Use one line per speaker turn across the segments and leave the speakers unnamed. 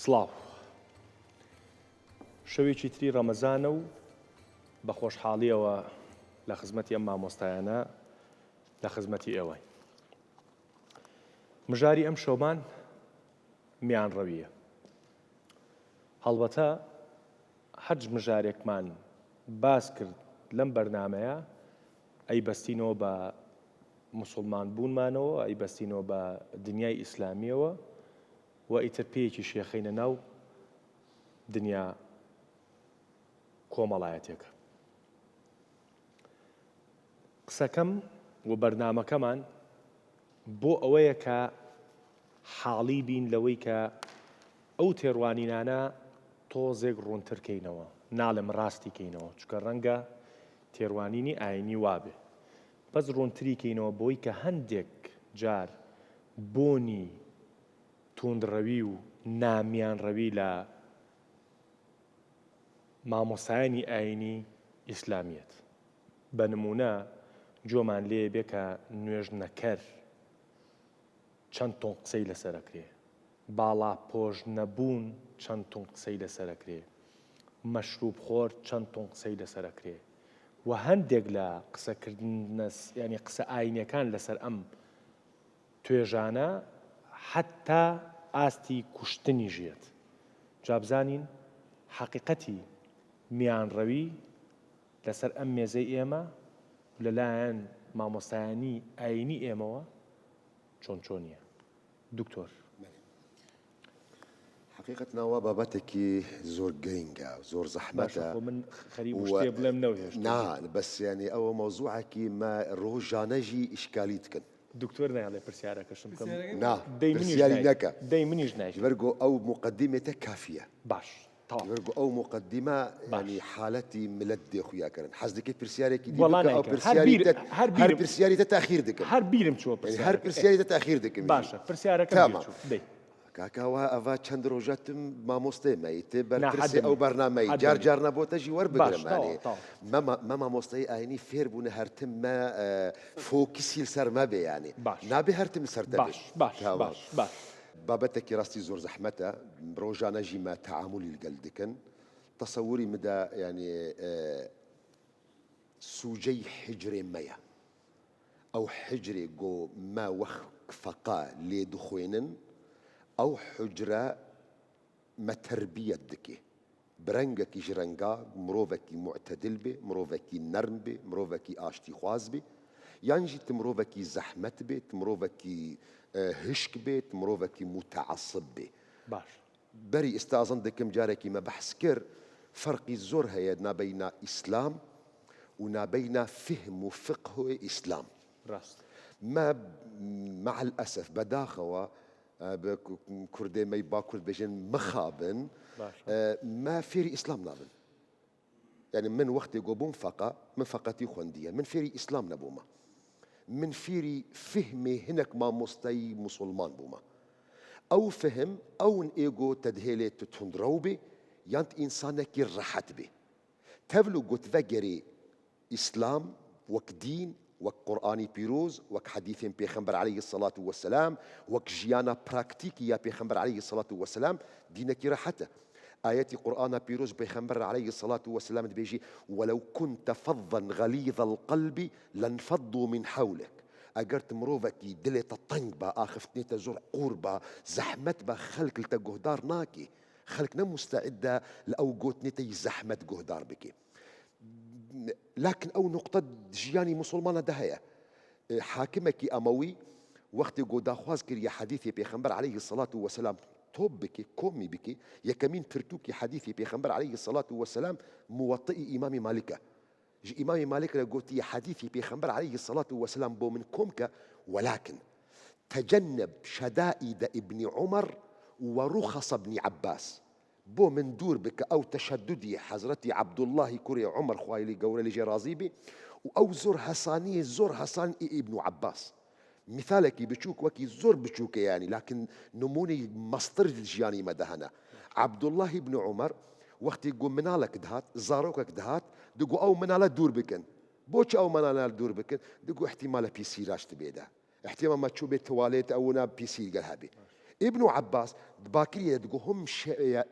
سڵاو شەوێکی تری ڕەمەزانە و بە خۆشحاڵیەوە لە خزمەتی ئەم مامۆستایانە لە خزمەتی ئێوەی مژاری ئەم شەومان میانڕەویە. هەڵبەتە هەرچ مژارێکمان باس کرد لەم بەرنامەیە ئەیبەستینەوە بە موسڵمان بوونمانەوە، ئەیبەستینەوە بە دنیای ئیسلامیەوە و ئیتر پێیەکی شێخینە ناو دنیا کۆمەڵایەتێکە. قسەکەم و بەرنامەکەمان بۆ ئەوەیە کە حاڵی بین لەوەی کە ئەو تێڕوانینانە تۆزێک ڕوونترکەینەوە، ناڵێم ڕاستی کەینەوە، چکە ڕەنگە تێڕوانینی ئاینی وابێ، بەس ڕوونتری کەینەوە بۆی کە هەندێک جار بۆنی توندڕەوی و نامیانڕەوی لە مامۆستایانی ئاینی ئیسلامیەت. بە نمونە جۆمان لێ بێ کە نوێژنەکەر چەند تۆن قسەی لەسەرەکرێ، باڵا پۆش نەبوون چەند تۆن قسەی لەسەرەکرێ، مەشروب خۆر چەند تۆن قسەی لەسەرەکرێ و هەندێک لە قسەکردن ینی قسە ئاینیەکان لەسەر ئەم توێژانە حتا ئاستی کوشتنی ژێت. جابزانین حەقیقەتی میانڕەوی لەسەر ئەم مێزەی ئێمە لەلایەن مامۆستایانی ئاینی ئێمەوە چۆن چۆنیە. دکتۆر
حقیقەتنەوە بابەتێکی زۆر گرنگە، زۆر زەحمەتە.
من خەریب شتێ بڵێم نەوهێشت.
نا بەس ینی ئەوە مۆزوعێکی ما ڕۆژانەژی ئیشکالی دکن.
دکتۆر نایڵێ پرسیارەکەشم کەم
نا پرسیاری نەکە
دەی منیش نایش
بەرگۆ ئەو مقدمێتە کافیە.
باش
بەرگۆ ئەو مقدمە ینی حالەتی ملت دێخویاکردن حەز دەکەی پرسیارێکی هەر پرسیاریتە تاخیر دکن
هەر بیرم چۆ
هەر پرسیاریتە تاخیر دکن.
باشە پرسیارەکە دەی
کاکاوە ئەڤ چەند ڕۆژەتم مامۆستای مەیتێ بەرپرسی ئەو بەرنامەی جار جار نەبۆتەژی وەربگرمانێ مە مامۆستای ئاینی فێر بوون هەرتم مە فۆکسی سەر مەبێ یانێ نابێ هەرتم سەر دەبێت.
باش
بابەتێکی ڕاستی زۆر زەحمەتە، ڕۆژانەژی مە تەعاملی لەگەڵ دکن. تەسەووری مدا یعنی سوجەی حجرێ مەیە، ئەو حجرێ گۆ مە وەخ فەقا لێ دخوێنن ئەو حجرە مە تەربیەت دکێ، برەنگێکی ژرەنگا، مرۆڤێکی معتەدل بێ، مرۆڤێکی نەرم بێ، مرۆڤێکی ئاشتی خواز بێ، یانجی مرۆڤێکی زەحمەت بێت، مرۆڤێکی هشک بێت، مرۆڤێکی متعصب بێ.
باش
بەری ئێستازن دەکەم جارێکی مە بەحس کرد فەرقی زۆر هەیە نابەینە ئیسلام و نابەینە فهم و فقه ئیسلام.
ڕاست
ما مع الأسف بەداخەوە کوردێمەی با کورد بێژن مخابن ما فێری ئیسلام نابن. یعنی من وەختێ گۆ بووم فەقە من فەقەتی خوێندیە، من فێری ئیسلام نەبوومە، من فێری فهمێ هەنێک مامۆستایی موسڵمان بوومە. ئەو فهم ئەون ئێگۆ تەدهێلێت توندڕەو بێ یانت ئینسانێکی ڕەحەت بێ. تەڤل و گوتڤەگەرێ ئیسلام وەک دین، وەک قورآانی پیرۆز، وەک حەدیثێن پێخەمبەر عەلەیهی السەڵات وەسەلام، وەک ژیانە پراکتیکی یا پێخەمبەر عەلەیهی السەڵات وەسەلام دینێکی ڕەحەتە. آياتي قرآن بيروز بيخنبر عليه الصلاة والسلام بيجي ولو كنت فظا غليظ القلب لانفضوا من حولك. أجرت مروفكي دلت الطنق با آخفتني تزور قربة زحمت با خلق لتجهدار ناكي خلقنا مستعدة لأوجوتني تي زحمت جهدار بكي. لكن أو نقطة جياني مسلمانة دهية حاكمك أموي وقت جودا خواز كري حديثي بيخنبر عليه الصلاة والسلام توب بكي كومي بكي يكمين ترتوكي حديثي بيخنبر عليه الصلاة والسلام موطئي إمام مالكة إمام مالك قلت حديثي بيخنبر عليه الصلاة والسلام بو من كومك ولكن تجنب شدائد ابن عمر ورخص ابن عباس بو من دور بك أو تشددي حضرتي عبد الله كوري عمر خوالي قولي جرازيبي أو زور حساني زور حسان ابن عباس. مثالك بتشوك وكي زور بتشوك يعني لكن نموني مصدر الجياني مدهنا عبد الله بن عمر وقت يقول منالك دهات زاروكك دهات دقوا أو منالا دور بكن بوش أو منالا دور بكن دقوا احتمال بيسي راش تبيدا احتمال ما تشوبي تواليت أو نا بيسي قالها بي ابن عباس باكرية هم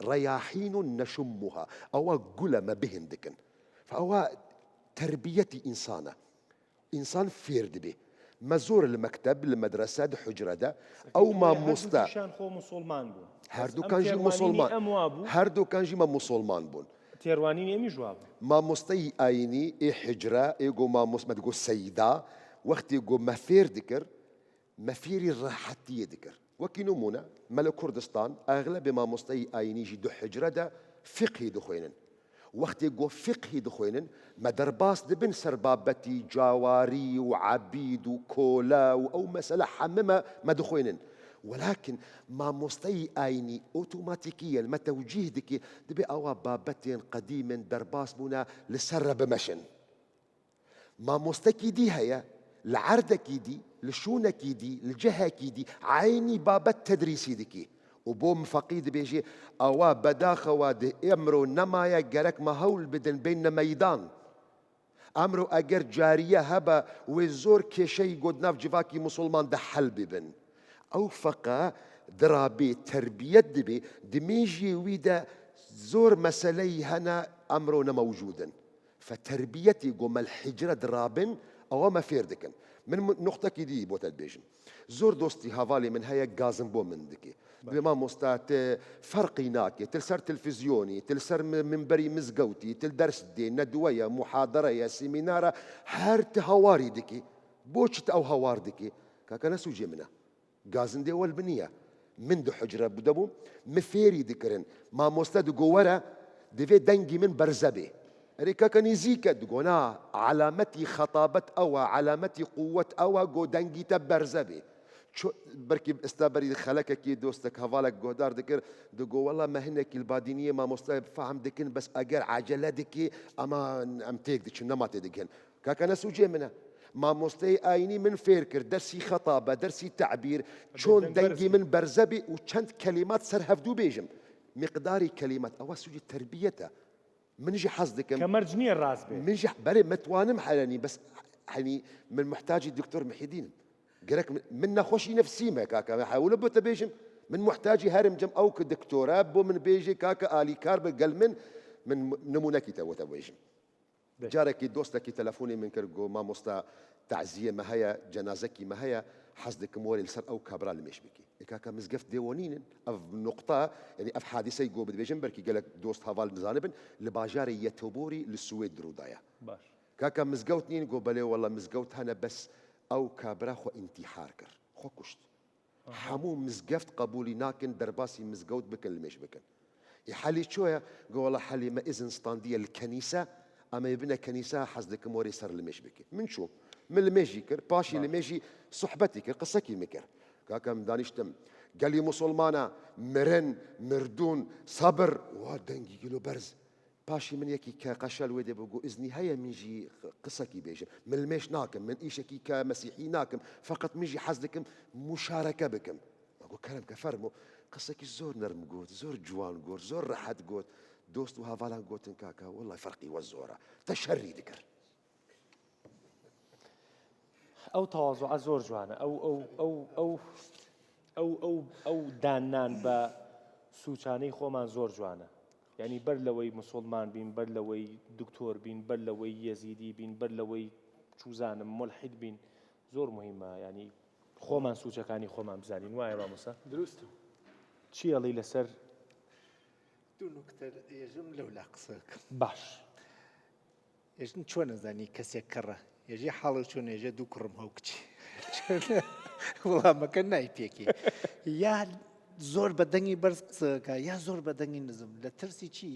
رياحين نشمها أو قلم بهن دكن فأو تربيتي إنسان فيرد به مزور المكتب المدرسة ده حجرة ده أو ما مستا
شان خو مسلمان بون
هردو كان جي مسلمان هردو كان جي ما مسلمان بون
تيروانيني أمي جواب
ما مستي آيني إيه حجرة إيه جو ما مست ما تقول سيدة وقت يقول ما فير ذكر ما فيري الراحتية ذكر وكينومونا ملك كردستان أغلب ما مستي آيني جي دو حجرة ده فقهي دخوينن وقت يقول فقهي دخوينن ما درباس دبن سربابتي جواري وعبيد وكولا أو مسألة حممة ما دخوينن ولكن ما مستي آيني أوتوماتيكيا ما توجيه دكي دبي أوا بابتين قديم درباس بنا لسر بمشن ما مستكي دي هيا لعردك دي لشونك دي لجهك دي عيني بابت تدريسي دكي وبوم فقيد بيجي أوا بداخة واد امرو نمايا جرك ما هول بدن بين ميدان امرو اگر جارية هبا وزور كشي قد ناف جفاكي مسلمان ده حل ببن أو فقا درابي تربية دبي دميجي ويدا زور مسألي هنا أمرنا موجودا فتربيتي قوم الحجرة درابن أو ما فيردكن من نقطة كدي بوت البيجن زور دوستي هافالي من هيا غازن بو من دكي بما مستات فرقي ناكي تلسر تلفزيوني تلسر منبري مزقوتي تلدرس دي ندوية محاضرة يا سيمينارة هارت هواري دكي بوشت أو هوار دكي كاكا سوجي منه غازن دي والبنية من دو حجرة بدبو مفيري ذكرن ما مستد قوورا دفي دنجي من برزبي ريكا كان يزيكا دقونا علامتي خطابة أو علامتي قوة أو قو دنجي تبرزبي شو بركي استابري خلك كي دوستك هفالك قدار ذكر دقو والله ما هنك البادينية ما مستد فهم دكن بس أجر عجلة دكي أما أمتيك دكش نما تدكن كاكا نسوجي منها ما مستي آيني من فيركر درسي خطابة درسي تعبير شون دنجي من برزبي وشند كلمات سرهفدو بيجم مقداري كلمات أو سوجي تربيته من يجي حصدك
كمرجني الراس بي
من يجي بري متوانم حالاني بس يعني من محتاج الدكتور محي الدين قالك من نخوشي نفسي ما كاكا حاول بو تبيجم من محتاجي هرم جم أو كدكتوراه بو من بيجي كاكا آلي كارب قال من نمونكي تو تبيجم جارك دوستك تلفوني من كرجو ما مستا تعزية ما هي جنازكي ما هي حصدك موري لسر أو كابرا لمش بكي كاكا مزقف ديوانين أف نقطة يعني أف حادثة يقول بدي بيجن بركي قالك دوست هافال مزانبن لباجاري يتوبوري للسويد رودايا
باش
كاكا مزقوتنين قو بلي والله مزقوت هنا بس أو كابرا خو انتحار كر خو كشت حمو مزقفت قبولي ناكن درباسي مزقوت بكن لمش بكن يحلي شوية قو والله حلي ما إذن ستاندية الكنيسة أما يبنى كنيسة حصدك موري سر لمش بكي من شو من الميجي كر باشي الميجي صحبتي كر قصكي مكر كاكا مدانشتم قال لي مسلمانا مرن مردون صبر ودنجي كيلو برز باشي من يكي كقشل ويدي بقو إذني هيا منجي قصكي بيجي من الميش ناكم من إيشكي كمسيحي ناكم فقط منجي حصدكم مشاركة بكم أقول كلام كفرمو قصكي زور نرم قوت زور جوان قوت زور راحت قوت دوست وهافالان قوتن كاكا والله فرقي والزورة تشري ذكر
أو تواضع زور جوانا أو دانان با سوچانەی خۆمان زۆر جوانە یعنی بەر لەوەی مسلمان بین بەر لەوەی دکتۆر بین بەر لەوەی یەزیدی بین بەر لەوەی چوزانم ملحید بین زۆر مهمە یعنی خۆمان سوچەکانی خۆمان بزانین وایە مامۆستا
دروستە
چی ئەڵێی لەسەر
دوو نوکتە یەژم لەولا قسەکەم
باش
یەژن چۆن نەزانی کەسێک کەڕە یەژێ حاڵە چۆن ێژە دوو کوڕم هەو کچی وڵامەکە نای پێکی یا زۆر بەدەنگی بەرز قسەکە یا زۆر بەدەنگی نزم لە ترسی چی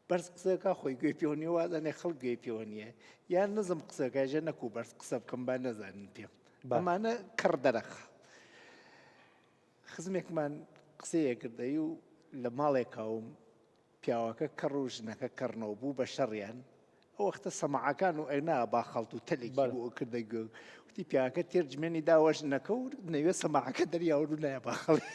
بەرز قسەکە خۆی گوێ پێوە وازانێ خەڵک گوێ پێوە نییە یا نزم قسەکە ژە نەکو بەرز قسە بکەم با نەزانن پێم ئەمانە کڕ دەرەخە خزمێکمان قسەیە کردەی و لە ماڵێکاوم پیاوەکە کەڕ و ژنەکە کەڕنەوە بوو بە شەڕیان ئەو وەختە سەماعەکان و ئەینا با خەڵت و تەلێکی بۆ کردە گوێ وتی پیاوەکە تێرجمێنی داوە ژنەکە و نەوێ سەماعەکە دەریاوە و نایە با خەڵی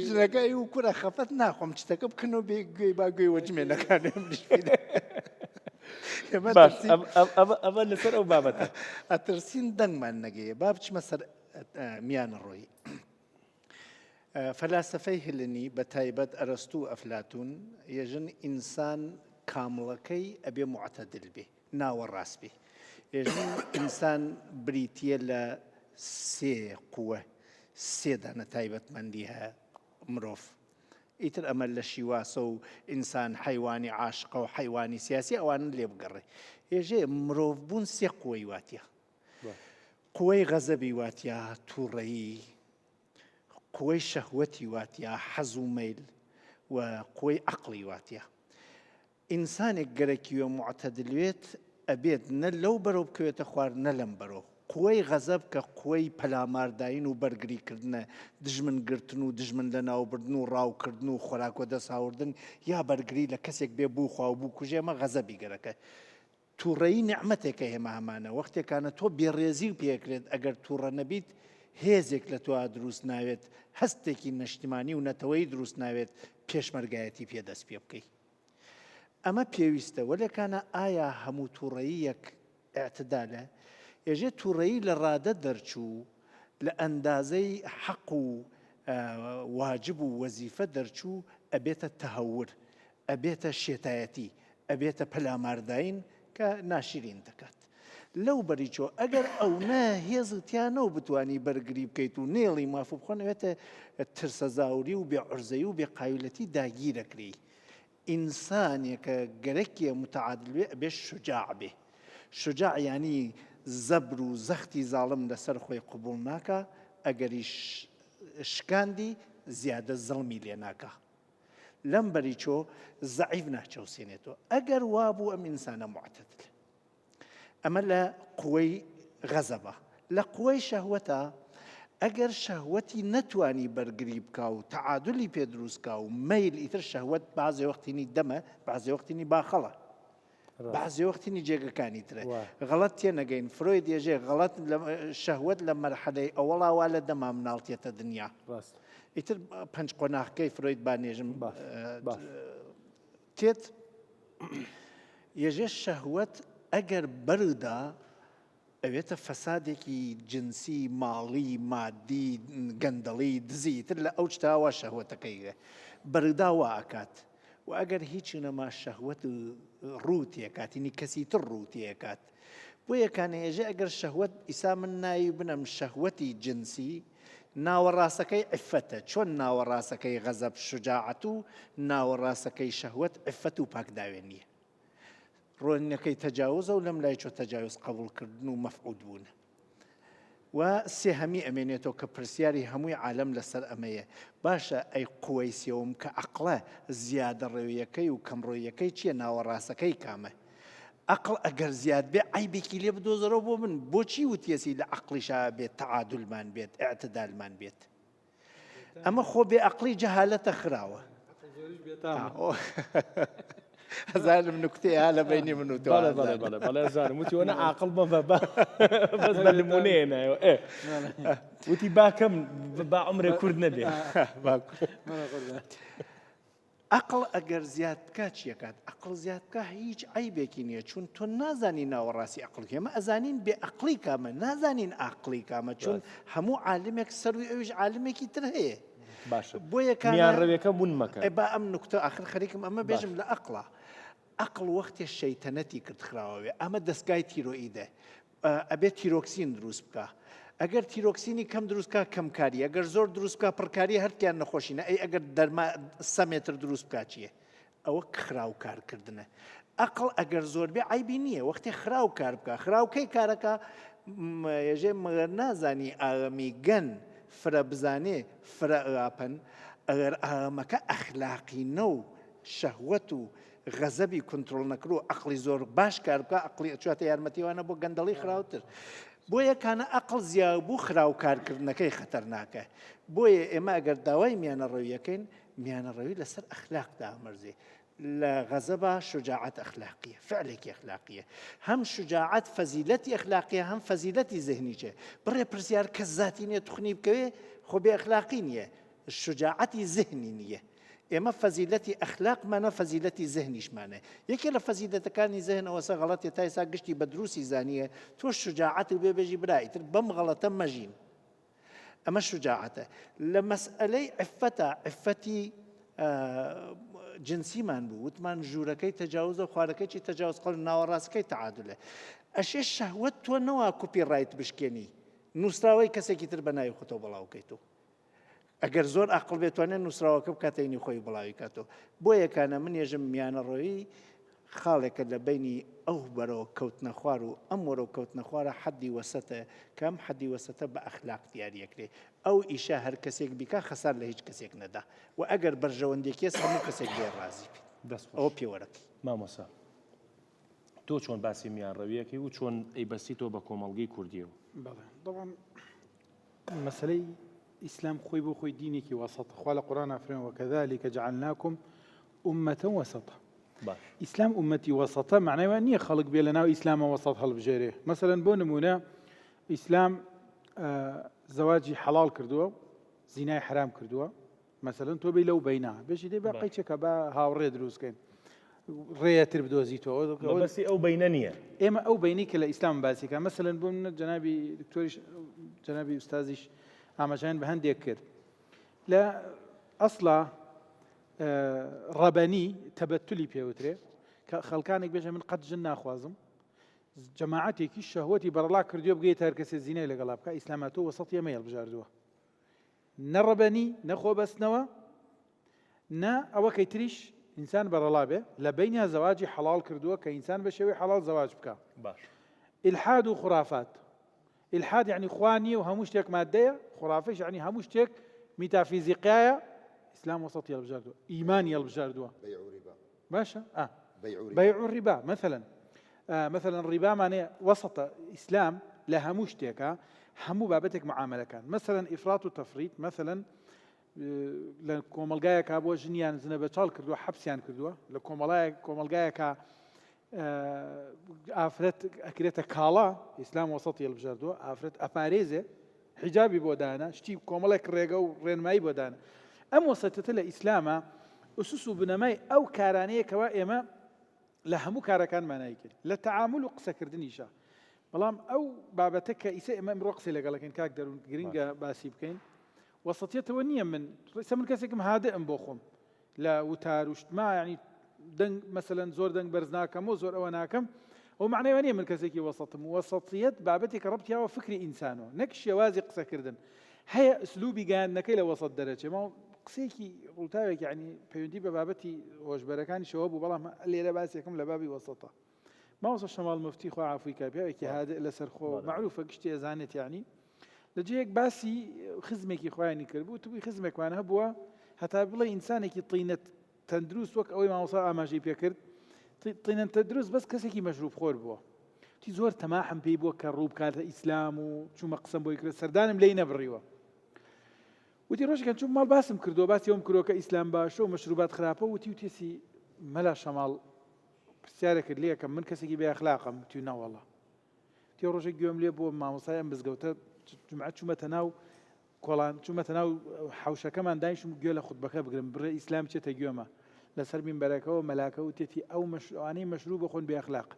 ژنەکەی و کوڕە خەفەت ناخۆم چتەکە بکەنەوە بێ گوێی با گوێی وەجمێنەکان
باش ئەمە لەسەر ئەو بابەتە
ئەترسین دەنگمان نەگەیە با بچمە سەر میان ڕۆی فەلاسفەی هلنی بە تایبەت ئەرەستو و ئەفلاتون ێژن ئینسان کامڵەکەی ئەبێ معتەدل بێ ناوەڕاست بێ ێژن ئینسان بریتیە لە سێ قووە سێ دانە تایبەتمەندی هەیە مرۆڤ ئیتر ئەمە لە شیواسە و ئینسان حیوانی عاشقە و حیوانی سیاسی ئەوانن لێ بگەڕێ ێژێ مرۆڤ بوون سێ قووەی واتیە قوەی غەزەبی واتیە تووڕەیی قوەی شەهوەتی واتیە حەز و مەیل و قوەی عەقڵی واتیە ئینسانێک گەرەکیوە معتەدلوێت ئەبێت نە لەو بەرەو بکەوێتە خوار نە لەم بەرەو قوەی غەزەب کە قوەی پەلامارداین و بەرگریکردنە دژمنگرتن و دژمن لە ناوبردن و ڕاوکردن و خۆراک و دەساوردن یا بەرگری لە کەسێک بێ بوو خوا و بوو کوژێ ئەمە غەزەبی گەرەکە تووڕەیی نعمەتێکە هێمە هەمانە وەختێکانە تۆ بێڕێزی و پێکرێت ئەگەر تووڕە نەبیت هێزێک لە تۆ دروست ناوێت هەستێکی نەشتیمانی و نەتەوەی دروست ناوێت پێشمەرگایەتی پێدەست پێ بکەیت ئەمە پێویستە وەلێکانە ئایا هەموو تووڕەییەک ئاعتدالە ێژێ تووڕەیی لە ڕادە دەرچوو لە ئەندازەی حەق و واجب و وەزیفە دەرچوو ئەبێتە تەهەور ئەبێتە شێتایەتی ئەبێتە پەلامارداین کە ناشرین دەکات لەو بەریچۆ ئەگەر ئەو هێزتیانە و بتانی بەرگری بکەیت و نێڵی مافوو بخۆنەوێتە ترسەزاوری و بێعورزەی و بێقایولەتی داگیرەکری ئینسانێکە گەرەکیە متعادلوێ ئەبێ شجاع بێ شجاع ینی زەبر و زەختی زاڵم لەسەر خۆی قبول ناکە ئەگەری شکاندی زیادە زڵمی لێ ناکە لەم بەریچۆ زەعیف ناچەوسێنێتەوە ئەگەر وابوو ئەم ئینسانە معتەدل ئەمە لە قوەی غەزەبە لە قوەی شەهوەتە ئەگەر شەهوەتی نەتوانی بەرگری بکە و تەعادلی پێ دروستکە و مەیل ئیتر شەهوەت بەعزێ وەختینی دەمە بەعزێ وەختینی باخەڵە بەعزێ وەختینی جێگەکانی ترە غەڵەت تێ نەگەین فرۆید دێژێ غەڵەت شەهوەت لە مەرحەلەی ئەوەڵاوا لە دەما مناڵتێتە دنیا ئیتر پەنج قۆناغەکەی فرۆید بانێژم تێت یەژێ شەهوەت ئەگەر بەردا ئەوێتە فەسادێکی جنسی ماڵی مادی گەندەڵی دزی تر لە ئەو شتاوە شەهوەتەکەی بەردا وا ئەکات و ئەگەر هیچی نەما شەهوەت ڕووتێکاتینی کەسی تر ڕووتێکات بۆ یەکانە ێژە ئەگەر شەهوەت ئیسا من ناوی بنەم شەهوەتی جنسی ناوەڕاستەکەی عفەتە چۆن ناوەڕاستەکەی غەزەب شجاعەت و ناوەڕاستەکەی شەهوەت عفەت و پاکداوێن نییە ڕۆنیەکەی تەجاوزە و لەم لای چۆ تەجاوز قبولکردن و مەفعود بوون و سێهەمی ئەمێنێتەوە کە پرسیاری هەمووی عالەم لەسەر ئەمەیە باشە ئەی قوەی سێوم کە عەقڵە زیادە ڕێویەکەی و کەمڕۆیەکەی چییە ناوەڕاستەکەی کامە عەقڵ ئەگەر زیاد بێ عیبێکی لێ بدۆزەرەوە بۆ من بۆچی وتێسی لە عەقڵیشا بێت تەعادولمان بێت ئیعتدالمان بێت ئەمە خۆ بێ عەقڵی جەهالەتە خراوە هەزارم نکتەیە ها لە بینی من و تۆ
بەڵێ زانم وتی وەنە عاقڵ بەس بە نمونەیە نایەوە وتی باکەم با عومرێ کورد نەبێ
عەقڵ ئەگەر زیاد بکات چیەکات عەقڵ زیاد بکە هیچ عیبێکی نییە چون تۆ نازانی ناوەڕاستی عەقڵ ئێمە ئەزانین بێ عەقڵی کامە نازانین عەقڵی کامە چون هەموو عالمێک سەروی ئەویش عالمێکی تر هەیە
باشە
بۆ یەکانە
میان ڕەویەکە بوون مەکە
با ئەم نکتە ئاخر خەریکم ئەمە بێژم لە عەقڵە عەقڵ وەختێ شەیتەنەتی کرد خراوەوێ ئەمە دەستگای تیرۆئیدە ئەبێت تیرۆکسین دروست بکە ئەگەر تیرۆکسینی کەم دروستکە کەمکاری ئەگەر زۆر دروستکە پڕکاری هەرتیان نەخۆشینە ئەی ئەگەر دەرما 100 متر دروست بکات چییە ئەوە خراو کارکردنە عەقڵ ئەگەر زۆر بێ عیبی نییە وەختێ خراو کار بکە خراوکەی کارەکە ێژێ مەگەر نازانی ئاغەمی گەن فرە بزانێ فرە ئاپەن ئەگەر ئاغەمەکە ئەخلاقینە و شەهوەت و غەزەبی کۆنتڕۆڵ نەکرۆ عەقڵی زۆر باش کار بکە عەقڵی ئەچواتە یارمەتیوانە بۆ گەندەڵی خراوتر بۆ یەکانە عەقڵ زیابوو خراو کارکردنەکەی خەتەرناکە بۆیە ئێمە ئەگەر داوای میانە ڕەویەکەین میانە ڕەوی لەسەر ئەخلاقدا ئەمەرزێ لە غەزەبە شجاعەت ئەخلاقیە فعلێکی ئەخلاقیە هەم شجاعەت فەزیلەتی ئەخلاقیە هەم فەزیلەتی زەهنیچێ بڕێ پرسیار کەس زاتی نییە توخنی بکەوێ خۆ بێ ئەخلاقی نییە شجاعەتی زەهنی نییە ئێمە فەزیلەتی ئەخلاقمانە فەزیلەتی زەهنیشمانە یەکێ لە فەزیلەتەکانی زەهن ئەوەسە غەڵەتێ تا ئێستا گشتی بە دروستی زانیە تۆ شجاعەت و بێبێژی برا ئیتر بەم غەڵەتە مەژین ئەمە شجاعەتە لە مەسئلەی عفەتی جنسیمان بوو وتمان ژوورەکەی تەجاوزە خوارەکەی تەجاوز قەڵ ناوەڕاستەکەی تەعادولە ئەشێ شەهوەت تۆ نەوا کوپی ڕایت بشکێنی نووسراوەی کەسێکی تر بە ناوی خۆتەوە بڵاوکەیتەوە ئەگەر زۆر عەقڵ بێتوانێت نووسراوەکە بکاتەینی خۆی بڵاوی کاتەوە بۆ یەکانە من ێژم میانەڕۆیی خاڵێکە لە بینی ئەو بەرەوە کەوتنە خوار و ئەم وەرەوە کەوتنە خوارە حەدی وەسەتە کەم حەدی وەسەتە بە ئەخلاق دیاریەکرێ ئەو ئیشە هەر کەسێک بیکا خەسار لە هیچ کەسێک نەدا و ئەگەر بەرژەوەندێکیس هەموو کەسێک بێ ڕازی بێت ئەوە پێوەرەکە
مامۆسا تۆ چۆن باسی میانڕەویەکەی و چۆن ئەیبەستی تۆ بە کۆمەڵگەی کوردیەوە
بەڵێ طبعا مەسلەی ئیسلام خۆی بۆ خۆی دینێکی وەسەطە خوا لە قورئان ئەفرمێ وەکەذلک جعلناکم ئومەتە وەسەطە ئیسلام ئومەتی وەسەطە معنای نییە خەڵک بێ لە ناو ئیسلامە وەسەط هەڵبژێرێ مەسەلەن بۆ نمونە ئیسلام زەواجی حەڵال کردووە زینای حرام کردووە مەسەلەن تۆ بێ لەو بەینا بێژی دێ بە قەیچێکە بە هاوڕێ دروستکەین ڕێیەتر بدۆزیتەوە
بەسی ئەو بەینە نییە
ئێمە ئەو بینی کە لە ئیسلام باسیکە مەسەلەن بۆ منە جەنابی دکتۆریش جەنابی ئوستازیش ئاماژیان بە هەندێک کرد لە ئەسڵا ڕەبەنی تەبەتولی پێوترێ کە خەڵکانێک بێژە من قەت ژن ناخوازم جەماعەتێکی شەهوەتی بەرەڵا کردووە بگەیت هەر کەسێ زینای لەگەڵا بکە ئیسلامەتۆ وەسەطی ئەمە هەڵبژاردووە نە ڕەبەنی نە خۆبەستنەوە نە ئەوە کەی تریش ئینسان بەرەڵا بێ لە بینیا زەواجی حەڵال کردووە کە ئینسان بە شێوەی حەڵال زەواج بکە
باش
ئیلحاد و خوڕافات ئیلحاد یعنی خوا نییە و هەموو شتێک مادەیە خوڕافەش یعنی هەموو شتێک میتافیزیقایە ئیسلام وەسەطی هەڵبژاردووە ئیمانی هەڵبژاردووە باشە بەیع و ڕیبا مثلا ڕیبا مانەیە وەسەطە ئیسلام لە هەموو شتێکە هەموو بابەتێک معاملەکان مثلا ئیفراط و تەفریط مثلا لە کۆمەلگایەکە بۆ ژنیان زنە بەچاڵ کردووە حەبسیان کردووە لە کۆمەلگایەکە ئافرەت ئەکرێتە کاڵا ئیسلام وەسەطی هەڵبژاردووە ئافرەت ئەپارێزێ حیجابی بۆ دانا شتی کۆمەڵێک ڕێگە و ڕێنمایی بۆ دانا ئەم وەسەتەتە لە ئیسلامە ئوسوس و بنەمای ئەو کارانەیەکەوە ئێمە لە هەموو کارەکان مانای کرد لە تەعامل و قسەکردنیشە بەڵام ئەو بابەتە کە ئیسە ئێمە ئەمڕۆ قسەی لەگەڵەکەین کاک دەروون گرنگە باسی بکەین وەسەطیەتەوە نییە من ڕیسە من کەسێکم هادئم بۆ خۆم لە وتار و شتما یعنی دەنگ مەسەلەن زۆر دەنگ بەرز ناکەم و زۆر ئەوە ناکەم ئەو معنەوە نییە من کەسێکی وەسەطم وەسەطیەت بابەتێکە ڕەبتیاوە فکری ئینسانەوە نەک شێوازی قسەکردن هەیە ئسلوبی گەیاندنەکەی لە وەسەط دەرەچێ ماوە قسێکی ڕووتاوێک یعنی پەیوەندی بە بابەتی هۆشبەرەکانی شەوە بوو بەڵام لێرە باسێکم لە بابی وەسەطە ماوەسە شەماڵ مفتی خوا عەفوی کە پیاوێکی هادئ لەسەر خۆ معروفە گشتی ئەزانێت یعنی لە جەیەک باسی خزمێکی خۆیانی کرد بوو توی خزمێکوان هەبووە هەتا بڵێ ئینسانێکی تینەت تەندروست وەک ئەوەی مامۆستا ئاماژەی پێکرد تینەت تەندروست بەس کەسێکی مەشروب خۆر بووە تی زۆر تەماحم پێی بووە کە ڕوو بکاتە ئیسلام و چوومە قسەم بۆی کرد سەردانم لێی نەبڕیوە وتی ڕۆژێکان چوون ماڵ باسم کردەوە باسی ئەوم کردەوە کە ئیسلام باشە و مەشروبات خراپە وتی و تێسی مەلا شەماڵ پرسیارێکرد لێ کەم من کەسێکی بێ ئەخلاقم تی ناوەڵە تی ڕۆژێک گوێم لێ بۆ مامۆستای ئەم بزگەوتە جمعەت چوومەتە ناو کۆڵان چوومەتە ناو حەوشەکەمان دانیشتم گوێ لە خوتبەکە بگرم بڕێ ئیسلام چێتە گوێمە لەسەر مینبەرەکەەوە مەلاکە و تێتی ئەو ئەوانەی مەشروب بخۆن بێ ئەخلاق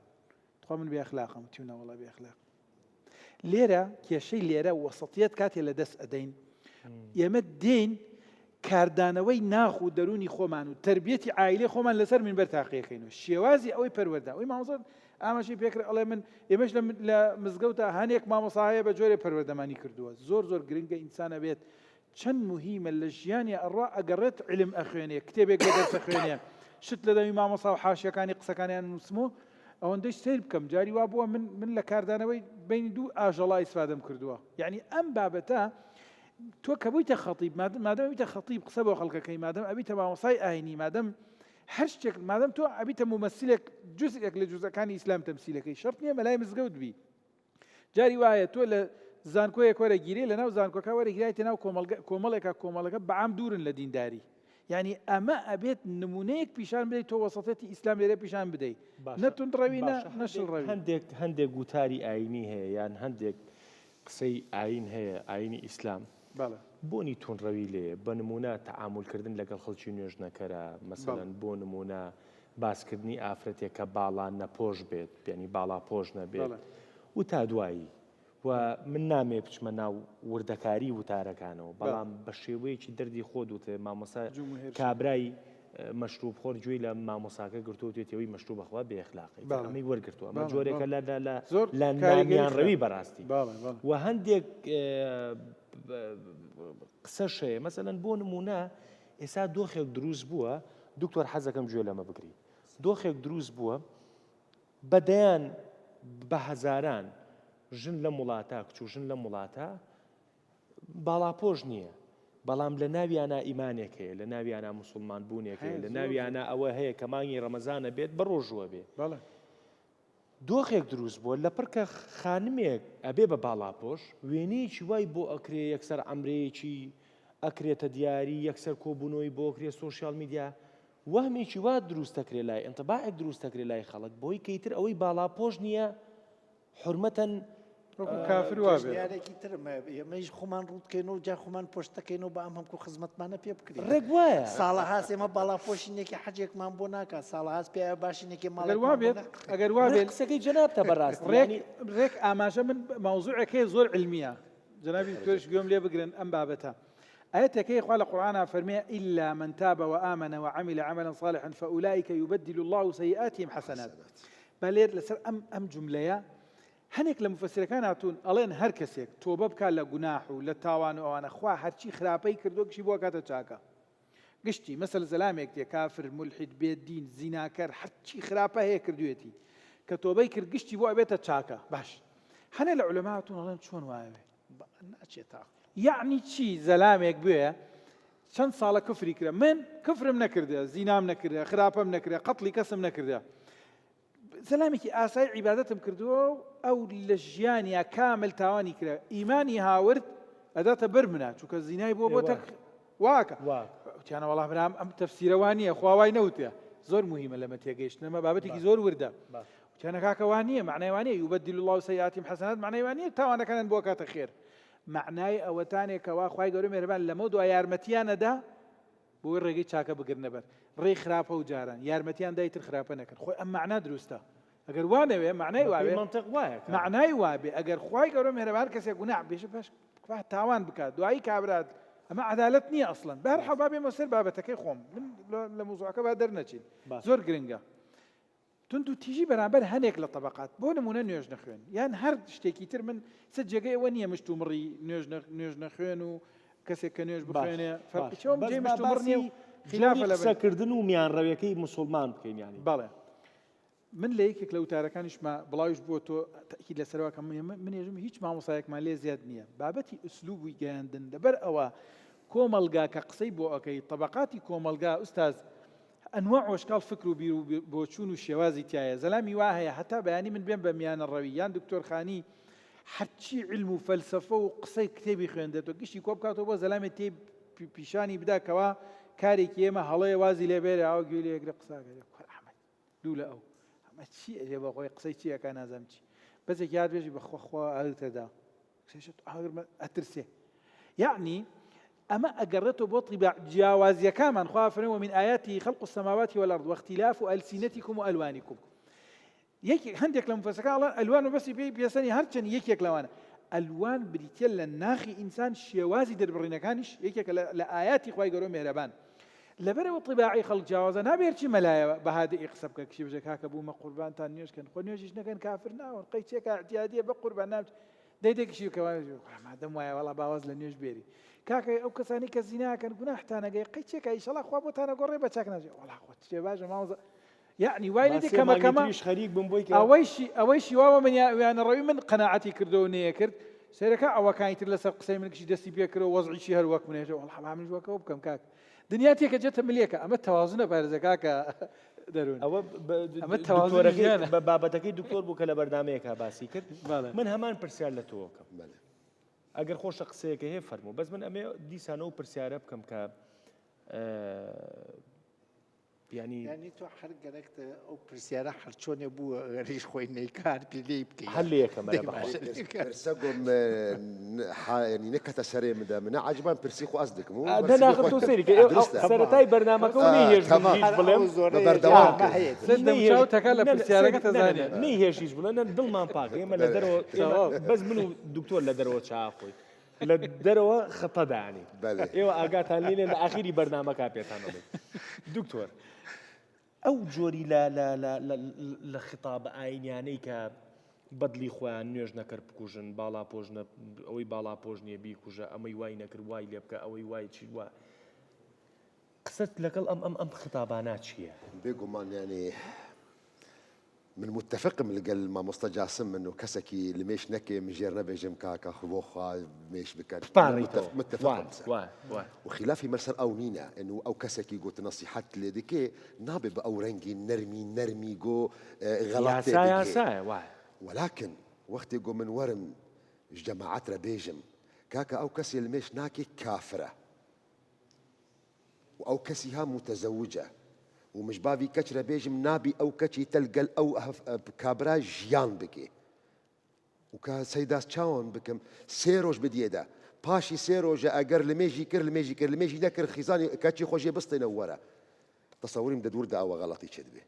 تخوا من بێ ئەخلاقم تی ناوەڵە بێ ئەخلاق لێرە کێشەی لێرە وەسەطیەت کاتێ لە دەست ئەدەین ئێمە دێین کاردانەوەی ناخ و دەرونی خۆمان و تربیەتی عائیلەی خۆمان لەسەر منبەر تاقیەکەینەوە شێوازی ئەوەی پەروەردا ئەوەی مامۆستا ئاماژەی پێکرد ئەڵێ من ئێمەش لە مزگەوتە هەنێک مامۆستا بە جۆرێ پەروەردەمانی کردووە زۆر گرنگە ئینسانە بێت چەند موهیمە لە ژیانی ئەڕوا ئەگەڕێت علم ئەخوێنێ کتێبێک لە دەرس ئەخوێنێ شت لە دەمی مامۆستا و حاشیەکانی قسەکانیان نووسمەوە ئەوەندەی سیر بکەم جاری وا بووە من لە کاردانەوەی بینی دوو ئاژەڵا ئیسفادەم کردووە یعنی ئەم بابەتە تۆ کە بوویتە خەتیب مادەم ئەبیتە خەتیب قسە بۆ خەڵکەکەی مادەم ئەبیتە مامۆستای ئاینی مادەم هەر شتێک مادەم تۆ ئەبیتە ممەسیلێک جزئێک لە جوزەکانی ئیسلام تەمسیلەکەی شەرت نییە مەلای مزگەوت بی جاری وایە تۆ لە زانکۆیەک وەرەگیری لە ناو زانکۆکە وەرەگیرایتە ناو کۆمەڵێکە بەعام دوورن لە دینداری یعنی ئەمە ئەبێت نمونەیەک پیشان بدەیت تۆ وەسەطەتی ئیسلام لێرە پیشان بدەیت نەتون ڕەوی نەشڵ ڕەوی
هەندێک گوتاری ئاینی هەیە یان هەندێک قسەی ئاین هەیە ئاینی ئیسلام بۆنی تونڕەوی لێ بە نمونە تەعاملکردن لەگەڵ خەڵکی نوێژنەکەرە مەسەڵەن بۆ نمونە باسکردنی ئافرەتێک کە باڵان نەپۆش بێت یعنی باڵا پۆش نەبێت و تا دوایی و من نامێ بچمە ناو وردەکاری وتارەکانەوە بەڵام بە شێوەیەکی دەردی خۆ دوتێ مامۆسا کابرای مەشروب خۆر گوێی لە مامۆساکە گرتو توێتەوەی مەشروب بەخوا بێخلاقی ئەمەی وەرگرتووە ئەمە جۆرێکە لە نامیان ڕەوی بەڕاستی و هەندێک قسەشەیە مەسەلەن بۆ نمونە ئێستا دۆخێک دروست بووە دکتۆر حەزەکەم گوێ لەمە بگری دۆخێک دروست بووە بەدەیان بە هەزاران ژن لە وڵاتە کچوژن لە وڵاتە باڵاپۆش نییە بەڵام لە ناویانە ئیمانێک هەیە لە ناویانە موسڵمان بوونێک هەیە لە ناویانە ئەوە هەیە کە مانگی ڕەمەزانە بێت بە ڕۆژوە بێ دۆخێک دروست بووە لە پڕکە خانمێک ئەبێ بە باڵاپۆش وێنەیەکی وای بۆ ئەکرێ یەکسەر ئەمرەیەکی ئەکرێتە دیاری یەکسەر کۆبوونەوەی بۆ ئەکرێ سۆشیال میدیا وەهمێکی وا دروستەکرێ لای ئەنتەباعێک دروستەکرێ لای خەڵک بۆی کەیتر ئەوەی باڵاپۆش نییە حورمەتەن
کافر وابێ
یارێکی ترمە ئێمەش خۆمان ڕوودکەینەوە جا خۆمان پۆشتەکەینەوە بە ئەم هەمکو خزمەتمانە پێ بکرێت
ڕێک وایە
ساڵە هاست ئێمە باڵاپۆشینێکی حەجێکمان بۆ ناکات ساڵە هاست پێ باشینێکی
ئەگەر وابێت ئەگەر وابێت
قسەکەی جەنابتە بەڕاستی
ڕێک ئاماژە من مەوزوعەکەی زۆر علمیە جەنابی تۆش گوێم لێ بگرن ئەم بابەتە آياتك إخوة القرآن فرمي إلا من تاب وآمن وعمل عملا صالحا فأولئك يبدل الله سيئاتهم حسنات بالير لسر أم جملة هنيك لمفسر كان هاتون ألين هر كسيك توبة بكا لجناح للتاوان وأنا أخوة هرشي خرابي كردوك شي بوا كاتا تشاكا قشتي مثل زلامك يا كافر ملحد بيت دين زناكر هرشي خرابة هي كردويتي كتوبة كرد قشتي بوا بيتا تشاكا باش هنا العلماء هاتون ألين شون وايبه يعني شي زلامك بيه چەند ساڵە کفری کرا من کفرم نەکردە زینام نەکردە خراپەم نەکردە قەتڵی کەسم نەکردە زەلامێکی ئاسایی عیبادەتم کردووە ئەو لە ژیانیا کامل تاوانی کرا ئیمانی هاورد ئەداتە بەر منە چونکە زینای بۆ بۆتە واکە وتیانە وەڵام برام ئەم تەفسیرەوان نییە خواوای نەوتە زۆر مهمە لەمە تێگەیشتنەمە بابەتێکی زۆر وردە وتیانە کاکەوان نییە معنای وان نییە یوبەدیل الله سەیئاتیهم حەسەنات معنای وان نییە تاوانەکانیان بۆ کاتە خێر معنای ئەوەتانێکەوە خوای گەورە مێرەبان لەمە دوای یارمەتیانەدا بۆی ڕێگەی چاکە بگرنە بەر ڕێی خراپە و جاران یارمەتیان دایتر خراپە نەکرد خۆی ئەم معنا دروستە ئەگەر وانەوێ معنای وابێ معنای وابێ ئەگەر خوای گەورە مێرەبان کەسێک گوناح بێژە باش تاوان بکات دوایی کابرات ئەمە عەدالەت نییە ئەسڵەن بەهەرحاڵ با بێمە سەر بابەتەکەی خۆم من لە موزوعەکە با دەرنەچین زۆر گرنگە تند و تیژی بەرامبەر هەنێک لە طبقات بۆ نمونە نوێژ نەخوێن یان هەر شتێکی تر من سەر جێگەی ئەوە نییە مشت و مڕی نوێژ نەخوێن و کەسێک کە نوێژ بخوێنێ فەرقیەوە بجێ مشت و مڕ نییە و خلافە لە
قسەکردن و میانڕەویەکەی موسڵمان بکەین یانی
بەڵێ من لە یەکێک لە وتارەکانیشمە بڵاویش بۆ تۆ تەکید لەسەرەوە کە منێژم هیچ مامۆسایەکمان لێ زیاد نییە بابەتی ئوسلوبی گەیاندن لەبەر ئەوە کۆمەلگا کە قسەی بۆ ئەەکەی طبقاتی کۆمەلگا ئوستاز أنواع وأشكال فكر وبوچون وشوازي تايا زلامي واهية حتى بياني من بين بميان الرويان دكتور خاني حتى علم وفلسفة وقصي كتابي خيندته قشي كوب كاتو بو زلامي تيب بيشاني بدا كوا كاري كيما هلاي وازي لبيري أو قولي يقرأ قصا قال أحمد دولا أو أحمد شيء أجاب أخوي قصي شيء كان أزمتي بس ياد بيجي بخوا هذا كسيشت ما أترسه يعني أما أقرته بطبع جاوازيا كمان خوافنا ومن آياته خلق السماوات والأرض واختلاف ألسنتكم وألوانكم يك هندك لما فسكا الله ألوان بس بيسني هرشن يك لوانا ألوان بريتيل الناخي إنسان شوازي دربرنا كانش يك لآياتي خوي قالوا مهربان لبرا وطباعي خلق جاوزا نبير شي ملايا بهذه يقصب كشيف زك هكا بو ما قربان تان نيوش كان خو نيوش كان كافرنا ولقيت شيء اعتياديه بقربان نام ديدك شي كمان ما دام والله باوز لنيوش بيري كاكا او كساني كزنا كان غناح تانا قيت شيء ان شاء الله خو بوتانا قريبه تاكنا والله اخوت شي باجا ما يعني والدي كما اويشي واو من يعني روي من قناعتي كردونيه كرد سيركا او كانت لسر قسي منك شي دسي بيكرو وضعي شي هالوقت من والله ما عامل وكا وبكم كاك دنياتي كجت مليكا اما التوازن بارزكاكا دارون
او اما التوازن بابتكي دكتور بو كلا برنامجك باسي كرد من همان برسال لتوكم اگر خوش قسەیەکە هەیە فەرموو بەس من ئەمێ دیسانە و پرسیارە بکەم کە
يعني تو حرقلك او برسيارة حرشون يبو غريش خوي نيكار بليبكي
هل لي كمان
برسقهم يعني نكته سريع من عجبان برسيخو قصدك مو
ده ناخذ توصيلك سرتاي برنامج ونيهش بلم
بردوام
سد مشاو تكلا برسيارة تزاني
نيهش بلم دل ما باقي ما لدرو بس منو دكتور لدرو شافوي لدرو خطا دعني
بله
ايوه اقاتان لين اخيري برنامج كابيتان دكتور او جوري لا خطاب عينياني ك بدلی خویان نوێژ نەکرد بکوژن باڵا پۆژنە ئەوەی باڵا پۆژنیە بیکوژە ئەمەی وای نەکرد وای لێ بکە ئەوەی وای چی وە قسەت لەگەڵ ئەم خطابانە چییە؟
بێگومان يعني من متفق من قال ما مستجاسم انه كسكي لميش نكي مجير نبيجم كاكا خبوخا ميش بكر متفق وخلافي مرسل او نينا انه او كسكي قلت نصيحات لديكي نابب او رنجي نرمي جو غلط
يا
ولكن وقت يقو من ورم جماعات ربيجم كاكا او كسي الميش ناكي كافره او كسيها متزوجه ومش بافي كتر بيجم نابي او كتشي تلقل او كابرا جيان بكي وكا سيداس تشاون بكم سيروج بديدا باشي سيروج اجر لميجي نكر خزاني كاتشي خوجي بسطي نورا تصوري مدور دا او غلطي كذبه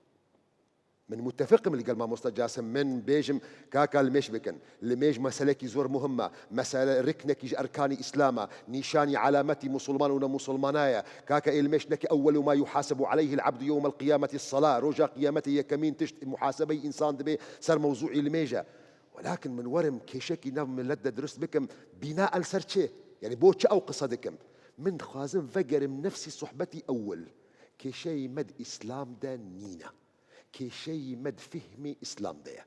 من متفق من اللي قال ما مستجاسم من بيجم كاكا المش بكن لميج مسألة زور مهمة مسألة ركنك أركان إسلاما نيشاني علامتي مسلمان ونا مسلمانايا كاكا المش نك أول ما يحاسب عليه العبد يوم القيامة الصلاة رجا قيامته يكمين تشت محاسبي إنسان دبي صار موضوعي الميجا ولكن من ورم كيشكي نام من لدى درست بكم بناء سرتشي يعني بوتش أو قصدكم من خازن فقر من نفسي صحبتي أول كيشي مد إسلام دا نينا كشيء مد فهمي إسلام ده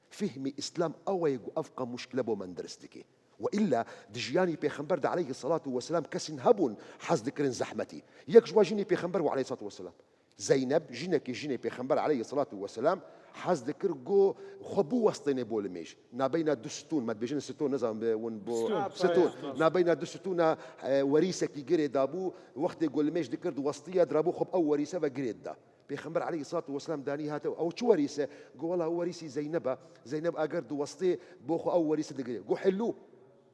فهمي إسلام أوي أفقى مشكلة بمن درستك وإلا دجياني بيخنبر ده عليه الصلاة والسلام كسن هبون حز ذكرن زحمتي يكجوا جيني بيخنبر وعليه الصلاة والسلام زينب جيني بيخنبر عليه الصلاة والسلام حز ذكر جو خبو وسطين بول ميش نابينا دستون ما تبيجين ستون نظام ون بو ستون نابينا دستون وريسة كي جري دابو وقت يقول ميش ذكر وسطية درابو خب أو وريسة وجريد دا بيخنبر عليه الصلاة والسلام داني هاته أو شو وريسة جو والله هو وريسي زينب أجر وسطي بوخو أو وريسة دقري جو حلو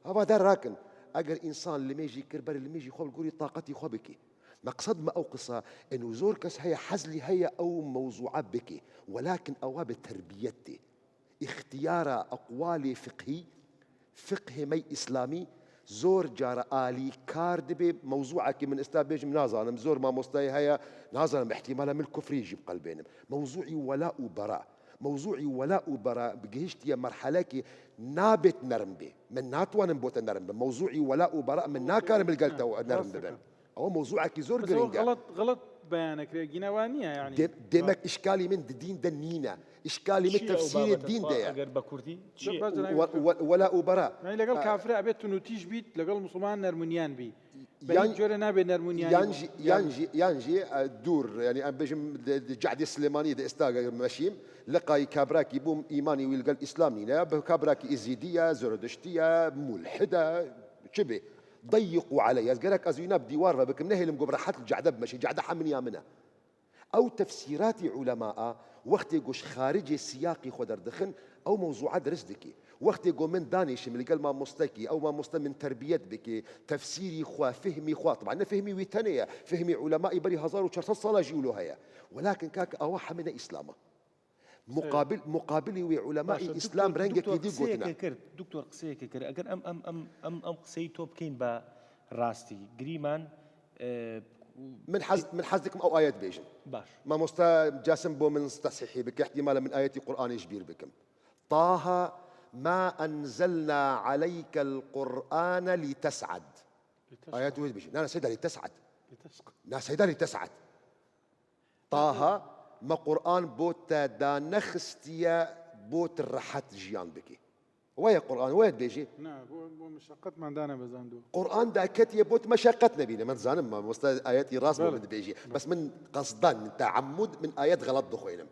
هذا دار راكن أجر إنسان اللي ميجي كربر اللي ميجي خب قولي طاقتي خبكي مقصد ما أوقصة إنه زوركس هي حزلي هي أو موضوعات بكي ولكن أواب تربيتي اختيار أقوال فقه مي إسلامي زور جار آلي كارد بموضوعك من استابيج منازانا زور ما مستوي هي نازانا احتمالا من الكفر يجي بقلبين موضوعي ولاء وبراء بجهشتي مرحلة نابت نرمبي من ناتوان نبوت نرمبي موضوعي ولاء وبراء من ناكار من القلتة نرمبي هو موضوعك زور جرينجا
غلط بيانك جنوانية يعني
دمك إشكالي من الدين دنينا إشكالي من تفسير الدين ده
أجر بكردي
ولا وبراء
يعني لقال كافر أبيت نوتيج بيت لقال مسلمان نرمونيان بي جوري نابي نرمونيان
يانجي دور يعني بجم جعدي السليماني ده استاغ ماشيم لقى كابراكي بوم إيماني ويلقى الإسلامي نا كابراكي إزيدية زردشتية ملحدة شبه ضيقوا علي قالك أزوينا بديوار بكم نهي لمقبر راحت الجعدة ماشي جعدة حمني منها أو تفسيرات علماء وقت يقوش خارج السياق خدر دخن أو موضوعات رزدكي وقت يقول من دانيش من قال ما مستكي أو ما مست من تربية بك تفسيري خوا فهمي خوا طبعا أنا فهمي ويتانية فهمي علماء بري هزار وشرط صلاة جيولو هيا ولكن كاك أواح من إسلامه مقابلي وعلماء الإسلام رنجك يدي قلتنا
دكتور قسيك كر أجر أم قسيتو بكين با راستي جريمان
من حزكم أو آيات بيجن
باش
ما مستا جاسم بو من تصحيحي بك احتمالا من آيات القرآن يجبير بكم طه ما أنزلنا عليك القرآن لتسعد آيات ويد بيجن أنا سيدا لتسعد طه ما قرآن بوتا دا نخستيا بوت الرحت جيان بكي ويا قرآن ويا بيجي
نعم بو مشقة ما دانا بزاندو
قرآن دا كتيا بوت مشقة نبينا ما تزانم ما مست آياتي راس من بيجي بس من قصدان من تعمد من آيات غلط دخوينم